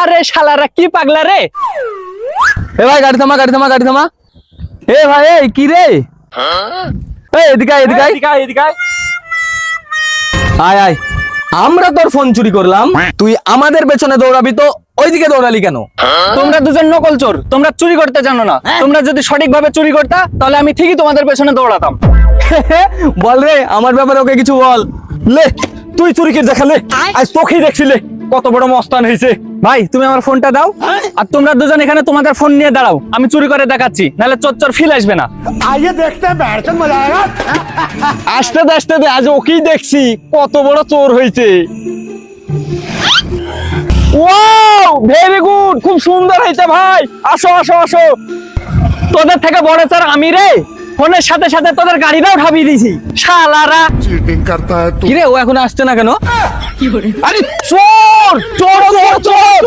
আরে শালারা কি পাগলা রে। এ ভাই গাড়ি থামা গাড়ি থামা গাড়ি থামা। এ ভাই এই কি রে? এই এদিকে আয়, এদিকে আয়। এদিকে আয় আয়। আমরা তোর ফোন চুরি করলাম, তুই আমাদের পেছনে দৌড়াবি তো ওইদিকে দৌড়ালি কেন? তোমরা দুজন নকল চোর, তোমরা চুরি করতে জানো না। তোমরা যদি সঠিকভাবে চুরি করতা তাহলে আমি ঠিকই তোমাদের পেছনে দৌড়াতাম। বল রে আমার ব্যাপারে ওকে কিছু বল। লে তুই চুরি করে দেখালে, আজ তোকেই দেখছিলে কত বড় মস্তান হয়েছে। ভাই তুমি আমার ফোনটা দাও, আর তোমরা দুজন এখানে তোমাদের ফোন নিয়ে দাঁড়াও, আমি চুরি করে দেখাচ্ছি, নাহলে চোর ফিল আসবে না। আসতে দে আসতে দে, আজ ওকেই দেখছি কত বড় চোর হয়েছে। ওয়াও ভেরি গুড, খুব সুন্দর হয়েছে ভাই। আসো আসো আসো। তোদের থেকে বড় চোর আমি রে, ফোনের সাথে সাথে তোদের গাড়িটাও ঠাপিয়ে দিয়েছি শালারা। चीटिंग करता है तू। কি রে ও এখন আসছে না কেন? আরে চোর চোর চোর চোর।